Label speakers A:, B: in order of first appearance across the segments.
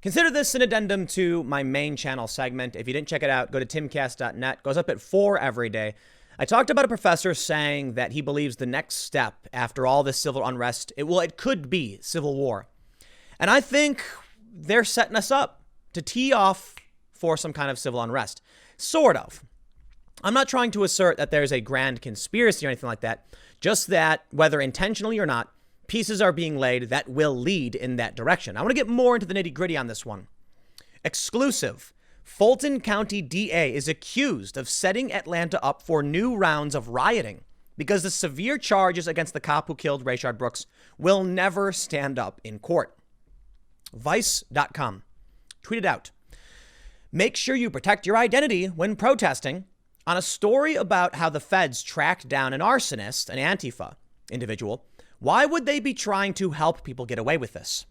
A: Consider this an addendum to my main channel segment. If you didn't check it out, go to timcast.net. Goes up at 4 every day. I talked about a professor saying that he believes the next step after all this civil unrest, it could be civil war. And I think they're setting us up to tee off for some kind of civil unrest. Sort of. I'm not trying to assert that there's a grand conspiracy or anything like that, just that, whether intentionally or not, pieces are being laid that will lead in that direction. I want to get more into the nitty-gritty on this one. Exclusive. Fulton County DA is accused of setting Atlanta up for new rounds of rioting because the severe charges against the cop who killed Rayshard Brooks will never stand up in court. Vice.com tweeted out, "Make sure you protect your identity when protesting," on a story about how the feds tracked down an arsonist, an Antifa individual. Why would they be trying to help people get away with this?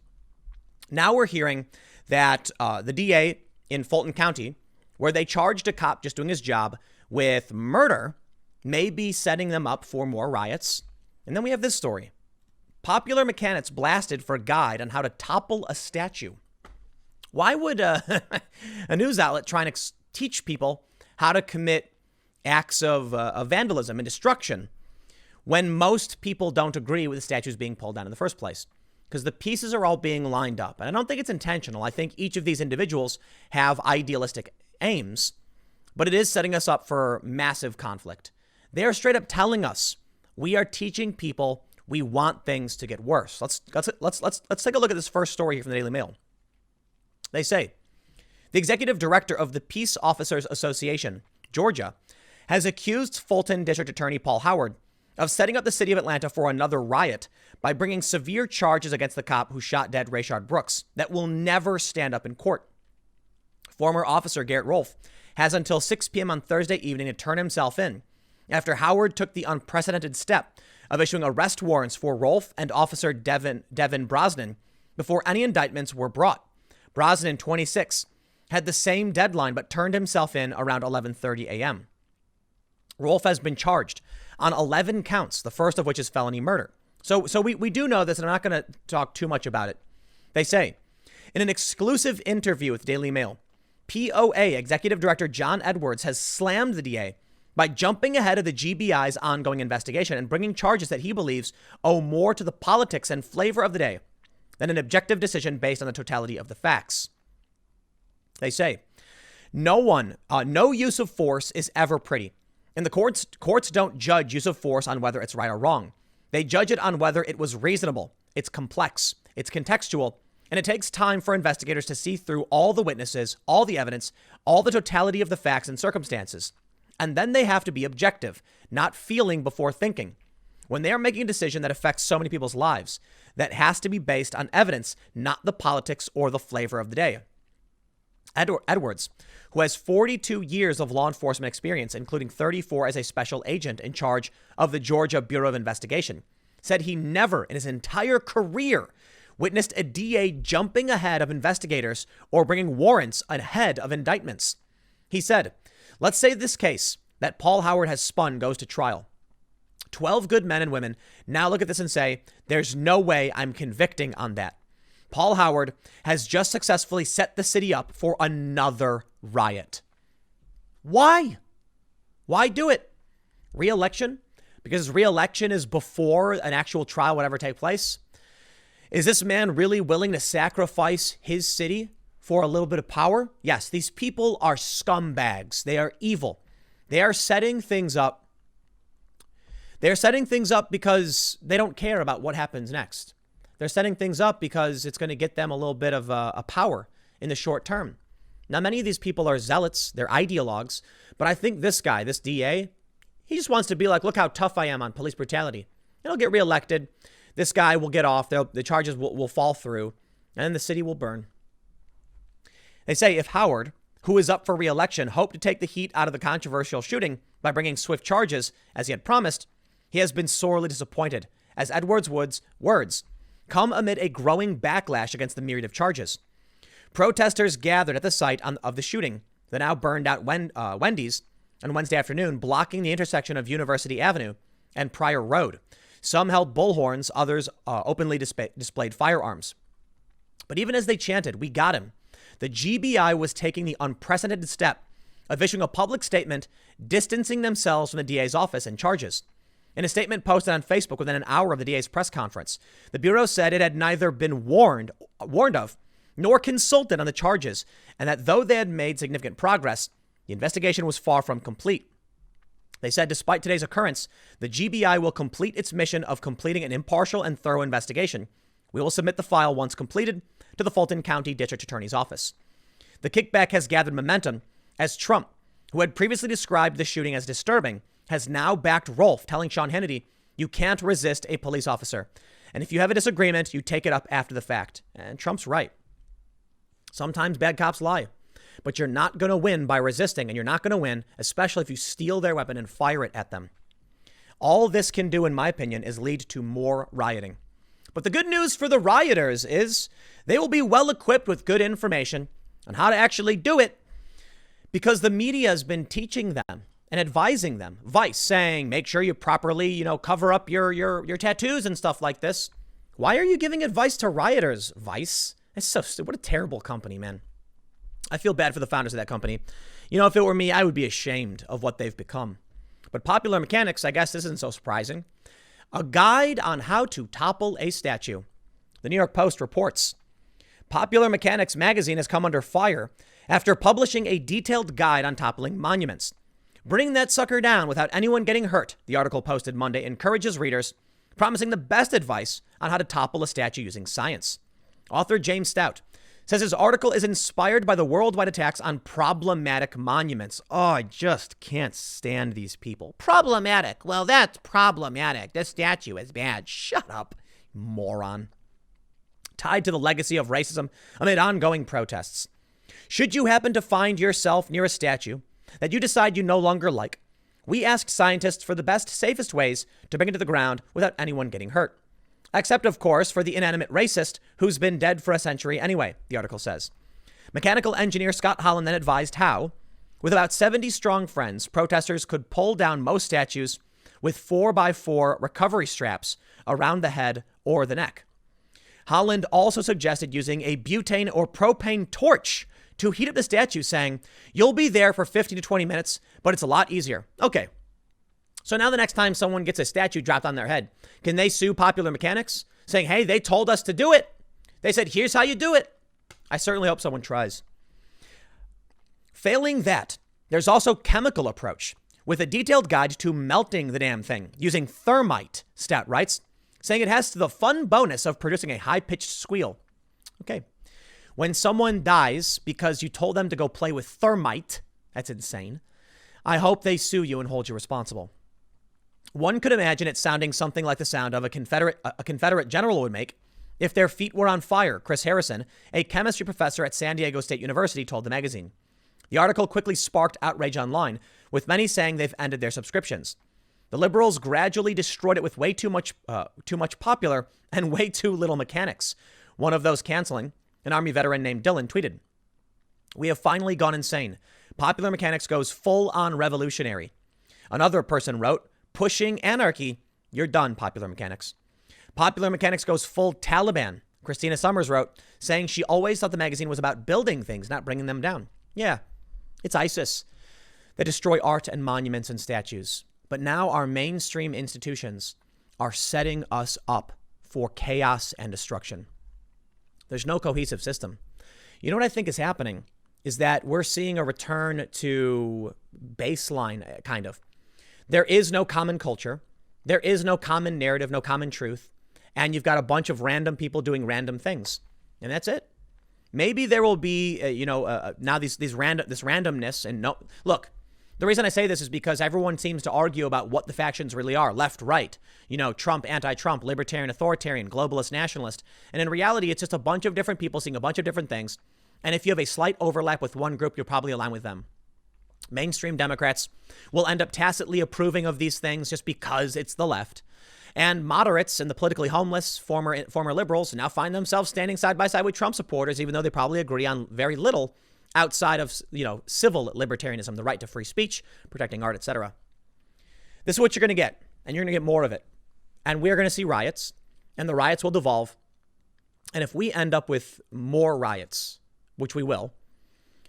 A: Now we're hearing that the DA in Fulton County, where they charged a cop just doing his job with murder, may be setting them up for more riots. And then we have this story. Popular mechanics blasted for a guide on how to topple a statue. Why would a news outlet try and teach people how to commit acts of vandalism and destruction when most people don't agree with the statues being pulled down in the first place? Because the pieces are all being lined up. And I don't think it's intentional. I think each of these individuals have idealistic aims, but it is setting us up for massive conflict. They are straight up telling us we are teaching people we want things to get worse. Let's take a look at this first story here from the Daily Mail. They say the executive director of the Peace Officers Association, Georgia, has accused Fulton District Attorney Paul Howard of setting up the city of Atlanta for another riot by bringing severe charges against the cop who shot dead Rayshard Brooks that will never stand up in court. Former officer Garrett Rolfe has until 6 p.m. on Thursday evening to turn himself in after Howard took the unprecedented step of issuing arrest warrants for Rolfe and Officer Devin Brosnan before any indictments were brought. Brosnan, 26, had the same deadline but turned himself in around 11:30 a.m. Rolfe has been charged on 11 counts, the first of which is felony murder. So we do know this, and I'm not going to talk too much about it. They say, in an exclusive interview with Daily Mail, POA Executive Director John Edwards has slammed the DA by jumping ahead of the GBI's ongoing investigation and bringing charges that he believes owe more to the politics and flavor of the day than an objective decision based on the totality of the facts. They say, no use of force is ever pretty. And the courts don't judge use of force on whether it's right or wrong. They judge it on whether it was reasonable. It's complex. It's contextual. And it takes time for investigators to see through all the witnesses, all the evidence, all the totality of the facts and circumstances. And then they have to be objective, not feeling before thinking. When they are making a decision that affects so many people's lives, that has to be based on evidence, not the politics or the flavor of the day. Edwards, who has 42 years of law enforcement experience, including 34 as a special agent in charge of the Georgia Bureau of Investigation, said he never in his entire career witnessed a DA jumping ahead of investigators or bringing warrants ahead of indictments. He said, let's say this case that Paul Howard has spun goes to trial. 12 good men and women now look at this and say, there's no way I'm convicting on that. Paul Howard has just successfully set the city up for another riot. Why? Why do it? Re-election? Because re-election is before an actual trial would ever take place? Is this man really willing to sacrifice his city for a little bit of power? Yes, these people are scumbags. They are evil. They are setting things up. They're setting things up because they don't care about what happens next. They're setting things up because it's going to get them a little bit of a power in the short term. Now, many of these people are zealots. They're ideologues. But I think this guy, this DA, he just wants to be like, look how tough I am on police brutality. And he'll get reelected. This guy will get off. The charges will fall through. And then the city will burn. They say if Howard, who is up for reelection, hoped to take the heat out of the controversial shooting by bringing swift charges, as he had promised, he has been sorely disappointed, as Edwards' words come amid a growing backlash against the myriad of charges. Protesters gathered at the site of the shooting, the now burned out Wendy's, on Wednesday afternoon, blocking the intersection of University Avenue and Pryor Road. Some held bullhorns, others openly displayed firearms. But even as they chanted, "We got him," the GBI was taking the unprecedented step of issuing a public statement distancing themselves from the DA's office and charges. In a statement posted on Facebook within an hour of the DA's press conference, the Bureau said it had neither been warned of nor consulted on the charges, and that though they had made significant progress, the investigation was far from complete. They said despite today's occurrence, the GBI will complete its mission of completing an impartial and thorough investigation. We will submit the file once completed to the Fulton County District Attorney's Office. The kickback has gathered momentum as Trump, who had previously described the shooting as disturbing, has now backed Rolfe, telling Sean Hannity, "You can't resist a police officer. And if you have a disagreement, you take it up after the fact." And Trump's right. Sometimes bad cops lie, but you're not going to win by resisting, and you're not going to win, especially if you steal their weapon and fire it at them. All this can do, in my opinion, is lead to more rioting. But the good news for the rioters is they will be well equipped with good information on how to actually do it, because the media has been teaching them and advising them. Vice saying, make sure you properly, cover up your tattoos and stuff like this. Why are you giving advice to rioters, Vice? It's so stupid. What a terrible company, man. I feel bad for the founders of that company. If it were me, I would be ashamed of what they've become. But Popular Mechanics, I guess this isn't so surprising. A guide on how to topple a statue. The New York Post reports, Popular Mechanics magazine has come under fire after publishing a detailed guide on toppling monuments. Bringing that sucker down without anyone getting hurt, the article posted Monday encourages readers, promising the best advice on how to topple a statue using science. Author James Stout says his article is inspired by the worldwide attacks on problematic monuments. Oh, I just can't stand these people. Problematic. Well, that's problematic. This statue is bad. Shut up, moron. Tied to the legacy of racism amid ongoing protests. Should you happen to find yourself near a statue that you decide you no longer like, we asked scientists for the best, safest ways to bring it to the ground without anyone getting hurt. Except, of course, for the inanimate racist who's been dead for a century anyway, the article says. Mechanical engineer Scott Holland then advised how, with about 70 strong friends, protesters could pull down most statues with 4x4 recovery straps around the head or the neck. Holland also suggested using a butane or propane torch to heat up the statue, saying, you'll be there for 15 to 20 minutes, but it's a lot easier. Okay. So now the next time someone gets a statue dropped on their head, can they sue Popular Mechanics saying, hey, they told us to do it. They said, here's how you do it. I certainly hope someone tries. Failing that, there's also chemical approach with a detailed guide to melting the damn thing using thermite, Stout writes, saying it has the fun bonus of producing a high-pitched squeal. Okay. When someone dies because you told them to go play with thermite, that's insane. I hope they sue you and hold you responsible. One could imagine it sounding something like the sound of a Confederate general would make if their feet were on fire, Chris Harrison, a chemistry professor at San Diego State University, told the magazine. The article quickly sparked outrage online, with many saying they've ended their subscriptions. The liberals gradually destroyed it with way too much popular and way too little mechanics. One of those canceling, an Army veteran named Dylan, tweeted, we have finally gone insane. Popular Mechanics goes full-on revolutionary. Another person wrote, pushing anarchy. You're done, Popular Mechanics. Popular Mechanics goes full Taliban. Christina Summers wrote, saying she always thought the magazine was about building things, not bringing them down. Yeah, it's ISIS that destroy art and monuments and statues. But now our mainstream institutions are setting us up for chaos and destruction. There's no cohesive system. You know what I think is happening is that we're seeing a return to baseline, kind of. There is no common culture. There is no common narrative, no common truth. And you've got a bunch of random people doing random things. And that's it. Maybe there will be, now this randomness. And no, look, the reason I say this is because everyone seems to argue about what the factions really are. Left, right, Trump, anti-Trump, libertarian, authoritarian, globalist, nationalist. And in reality, it's just a bunch of different people seeing a bunch of different things. And if you have a slight overlap with one group, you'll probably align with them. Mainstream Democrats will end up tacitly approving of these things just because it's the left. And moderates and the politically homeless, former liberals, now find themselves standing side by side with Trump supporters, even though they probably agree on very little outside of, civil libertarianism, the right to free speech, protecting art, etc. This is what you're going to get, and you're going to get more of it. And we're going to see riots, and the riots will devolve. And if we end up with more riots, which we will,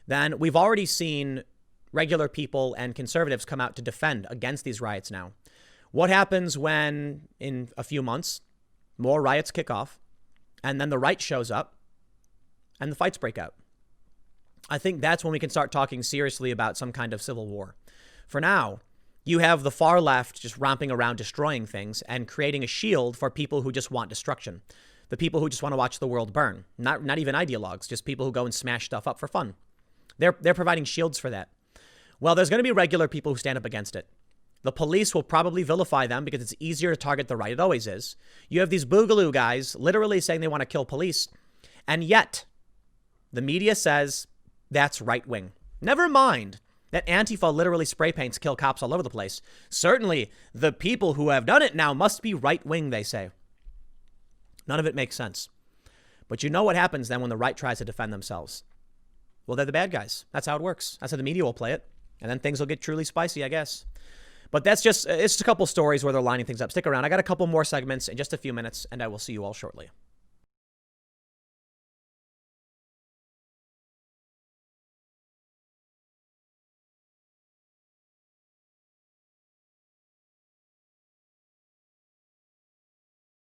A: then we've already seen regular people and conservatives come out to defend against these riots now. What happens when, in a few months, more riots kick off, and then the right shows up, and the fights break out? I think that's when we can start talking seriously about some kind of civil war. For now, you have the far left just romping around destroying things and creating a shield for people who just want destruction. The people who just want to watch the world burn. Not even ideologues, just people who go and smash stuff up for fun. They're providing shields for that. Well, there's going to be regular people who stand up against it. The police will probably vilify them because it's easier to target the right. It always is. You have these boogaloo guys literally saying they want to kill police. And yet, the media says that's right wing. Never mind that Antifa literally spray paints kill cops all over the place. Certainly, the people who have done it now must be right wing, they say. None of it makes sense. But you know what happens then when the right tries to defend themselves? Well, they're the bad guys. That's how it works. That's how the media will play it. And then things will get truly spicy, I guess. But it's just a couple stories where they're lining things up. Stick around. I got a couple more segments in just a few minutes, and I will see you all shortly.